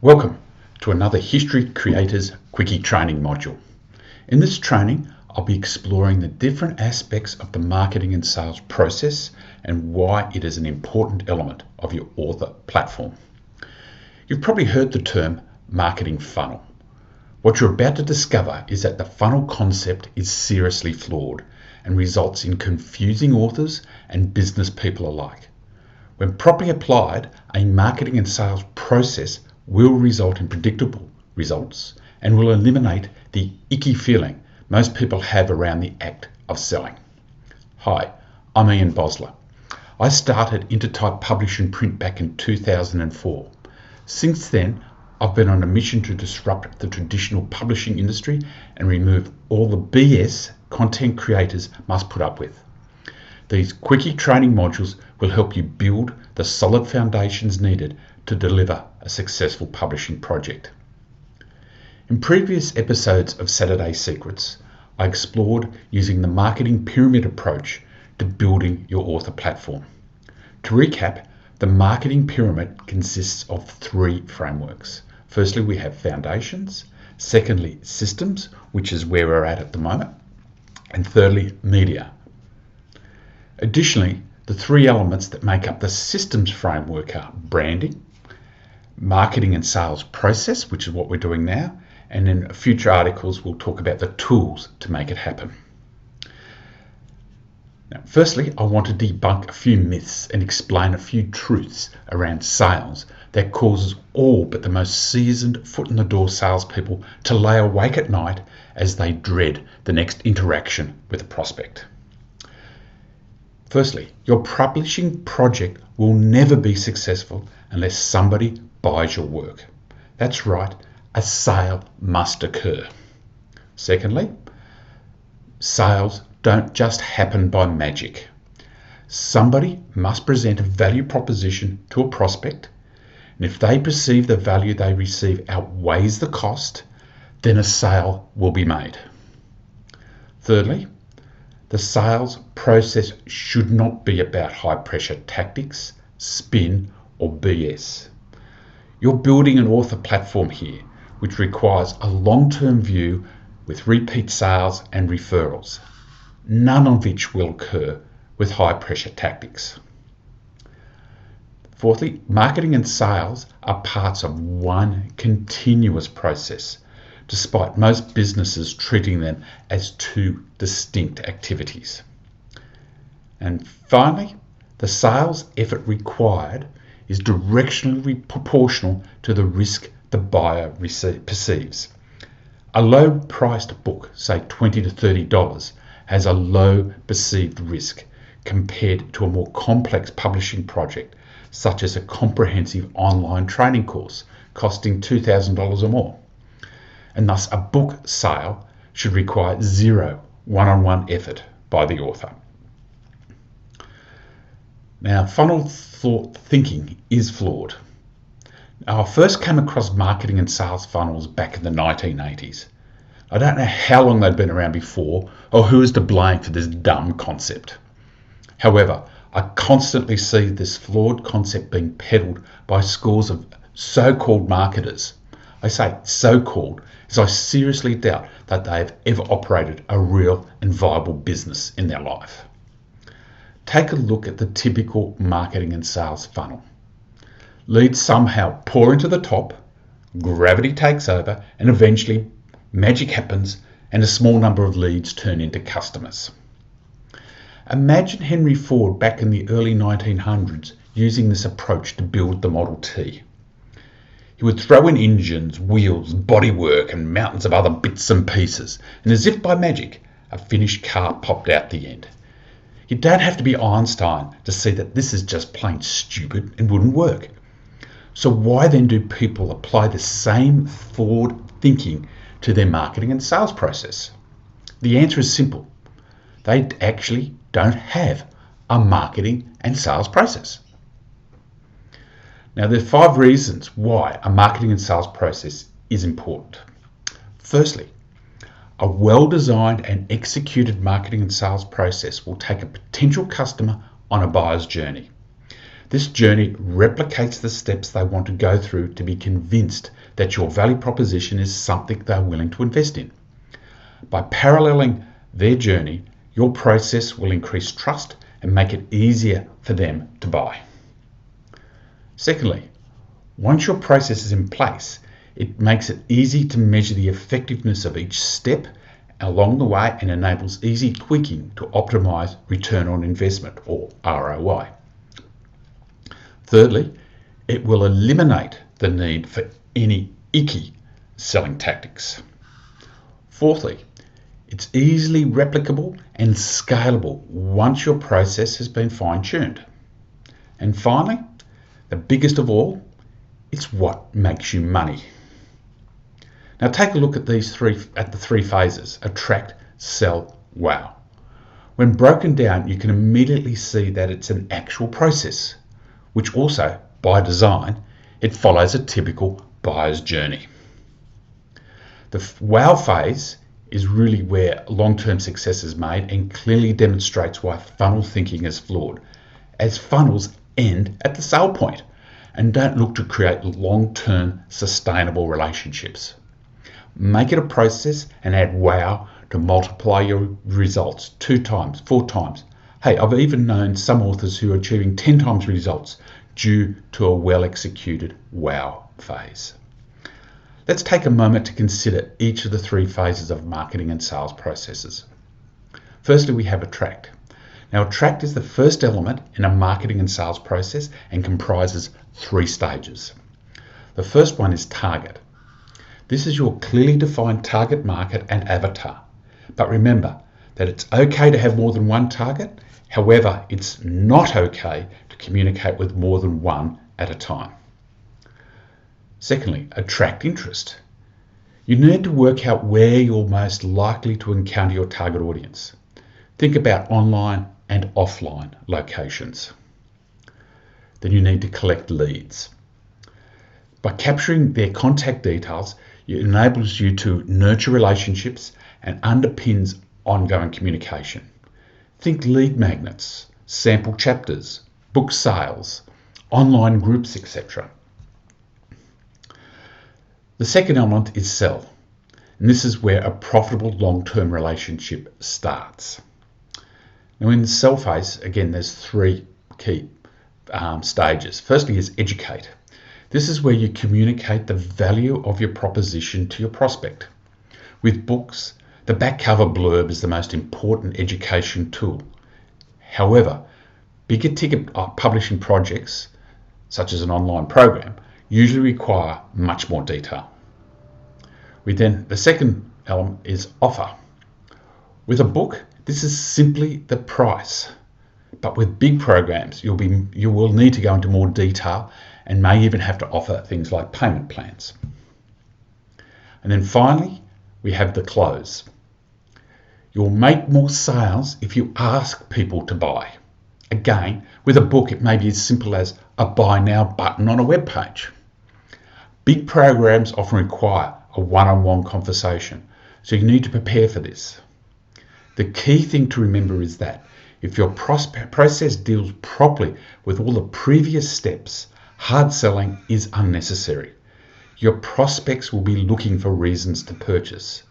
Welcome to another History Creators Quickie training module. In this training, I'll be exploring the different aspects of the marketing and sales process and why it is an important element of your author platform. You've probably heard the term marketing funnel. What you're about to discover is that the funnel concept is seriously flawed and results in confusing authors and business people alike. When properly applied, a marketing and sales process will result in predictable results and will eliminate the icky feeling most people have around the act of selling. Hi, I'm Ian Bosler. I started Intertype Publish and Print back in 2004. Since then, I've been on a mission to disrupt the traditional publishing industry and remove all the BS content creators must put up with. These quickie training modules will help you build the solid foundations needed to deliver a successful publishing project. In previous episodes of Saturday Secrets, I explored using the marketing pyramid approach to building your author platform. To recap, the marketing pyramid consists of three frameworks. Firstly, we have foundations. Secondly, systems, which is where we're at the moment. And thirdly, media. Additionally, the three elements that make up the systems framework are branding, marketing and sales process, which is what we're doing now, and in future articles we'll talk about the tools to make it happen. Now, firstly, I want to debunk a few myths and explain a few truths around sales that causes all but the most seasoned foot-in-the-door salespeople to lay awake at night as they dread the next interaction with a prospect. Firstly, your publishing project will never be successful unless somebody buys your work. That's right, a sale must occur. Secondly, sales don't just happen by magic. Somebody must present a value proposition to a prospect, and if they perceive the value they receive outweighs the cost, then a sale will be made. Thirdly, the sales process should not be about high-pressure tactics, spin, or BS. You're building an author platform here, which requires a long-term view with repeat sales and referrals, none of which will occur with high-pressure tactics. Fourthly, marketing and sales are parts of one continuous process, despite most businesses treating them as two distinct activities. And finally, the sales effort required is directionally proportional to the risk the buyer perceives. A low-priced book, say $20 to $30, has a low perceived risk compared to a more complex publishing project, such as a comprehensive online training course costing $2,000 or more. And thus a book sale should require zero one-on-one effort by the author. Now, funnel thinking is flawed. Now, I first came across marketing and sales funnels back in the 1980s. I don't know how long they'd been around before or who is to blame for this dumb concept. However, I constantly see this flawed concept being peddled by scores of so-called marketers. I say so-called as I seriously doubt that they have ever operated a real and viable business in their life. Take a look at the typical marketing and sales funnel. Leads somehow pour into the top, gravity takes over, and eventually magic happens and a small number of leads turn into customers. Imagine Henry Ford back in the early 1900s using this approach to build the Model T. He would throw in engines, wheels, bodywork, and mountains of other bits and pieces, and as if by magic, a finished car popped out the end. You don't have to be Einstein to see that this is just plain stupid and wouldn't work. So why then do people apply the same flawed thinking to their marketing and sales process? The answer is simple. They actually don't have a marketing and sales process. Now, there are 5 reasons why a marketing and sales process is important. Firstly, a well-designed and executed marketing and sales process will take a potential customer on a buyer's journey. This journey replicates the steps they want to go through to be convinced that your value proposition is something they're willing to invest in. By paralleling their journey, your process will increase trust and make it easier for them to buy. Secondly, once your process is in place, it makes it easy to measure the effectiveness of each step along the way and enables easy tweaking to optimize return on investment, or ROI. Thirdly, it will eliminate the need for any icky selling tactics. Fourthly, it's easily replicable and scalable once your process has been fine-tuned. And finally, the biggest of all, it's what makes you money. Now take a look at the three phases: attract, sell, wow. When broken down, you can immediately see that it's an actual process, which also, by design, it follows a typical buyer's journey. The wow phase is really where long-term success is made and clearly demonstrates why funnel thinking is flawed, as funnels end at the sale point and don't look to create long-term sustainable relationships. Make it a process and add wow to multiply your results 2 times, 4 times. Hey, I've even known some authors who are achieving 10 times results due to a well-executed wow phase. Let's take a moment to consider each of the 3 phases of marketing and sales processes. Firstly, we have attract. Now, attract is the first element in a marketing and sales process and comprises 3 stages. The first one is target. This is your clearly defined target market and avatar. But remember that it's okay to have more than one target. However, it's not okay to communicate with more than one at a time. Secondly, attract interest. You need to work out where you're most likely to encounter your target audience. Think about online and offline locations. Then you need to collect leads. By capturing their contact details, it enables you to nurture relationships and underpins ongoing communication. Think lead magnets, sample chapters, book sales, online groups, etc. The second element is sell, and this is where a profitable long-term relationship starts. Now in the sell phase, again, there's 3 key stages. Firstly is educate. This is where you communicate the value of your proposition to your prospect. With books, the back cover blurb is the most important education tool. However, bigger ticket publishing projects, such as an online program, usually require much more detail. The second element is offer. With a book, this is simply the price. But with big programs, you will need to go into more detail and may even have to offer things like payment plans. And then finally, we have the close. You'll make more sales if you ask people to buy. Again, with a book, it may be as simple as a buy now button on a web page. Big programs often require a one-on-one conversation, so you need to prepare for this. The key thing to remember is that if your process deals properly with all the previous steps, hard selling is unnecessary. Your prospects will be looking for reasons to purchase.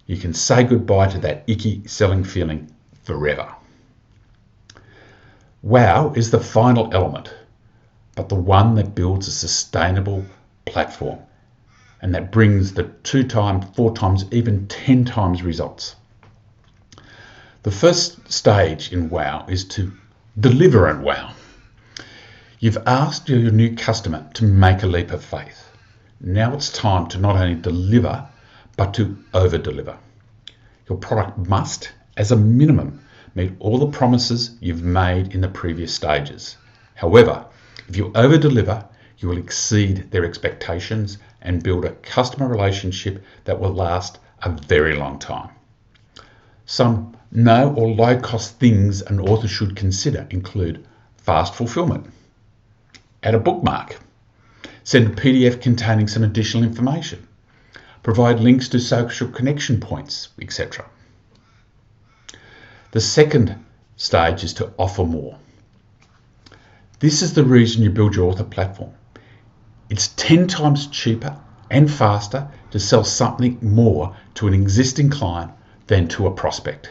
You can say goodbye to that icky selling feeling forever. Wow is the final element, but the one that builds a sustainable platform and that brings the 2 times, 4 times, even 10 times results. The first stage in wow is to deliver on wow. You've asked your new customer to make a leap of faith. Now it's time to not only deliver, but to over-deliver. Your product must, as a minimum, meet all the promises you've made in the previous stages. However, if you over-deliver, you will exceed their expectations and build a customer relationship that will last a very long time. Some no or low-cost things an author should consider include fast fulfillment, add a bookmark, send a PDF containing some additional information, provide links to social connection points, etc. The second stage is to offer more. This is the reason you build your author platform. It's 10 times cheaper and faster to sell something more to an existing client than to a prospect.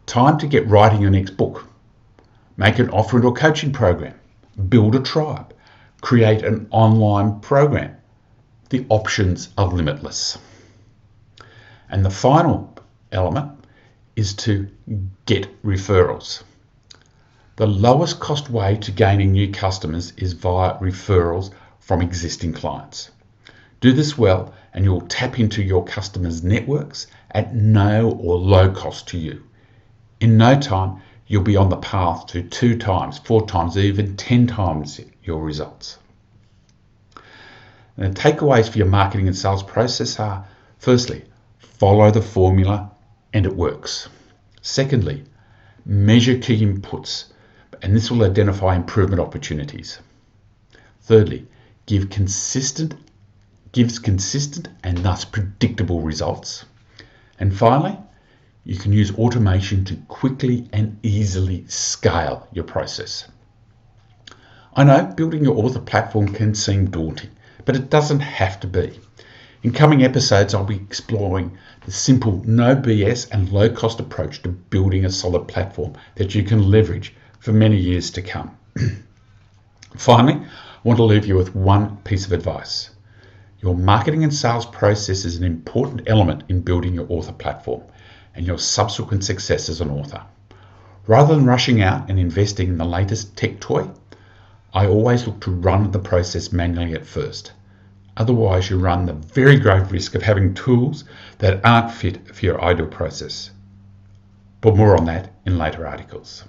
Time to get writing your next book. Make an offer into a coaching program. Build a tribe. Create an online program. The options are limitless. And the final element is to get referrals. The lowest cost way to gaining new customers is via referrals from existing clients. Do this well and you'll tap into your customers' networks at no or low cost to you. In no time, you'll be on the path to 2 times, 4 times, even 10 times your results. And the takeaways for your marketing and sales process are, firstly, follow the formula and it works. Secondly, measure key inputs, and this will identify improvement opportunities. Thirdly, gives consistent and thus predictable results. And finally, you can use automation to quickly and easily scale your process. I know building your author platform can seem daunting, but it doesn't have to be. In coming episodes, I'll be exploring the simple, no BS and low cost approach to building a solid platform that you can leverage for many years to come. Finally, I want to leave you with one piece of advice. Your marketing and sales process is an important element in building your author platform and your subsequent success as an author. Rather than rushing out and investing in the latest tech toy, I always look to run the process manually at first. Otherwise, you run the very grave risk of having tools that aren't fit for your ideal process. But more on that in later articles.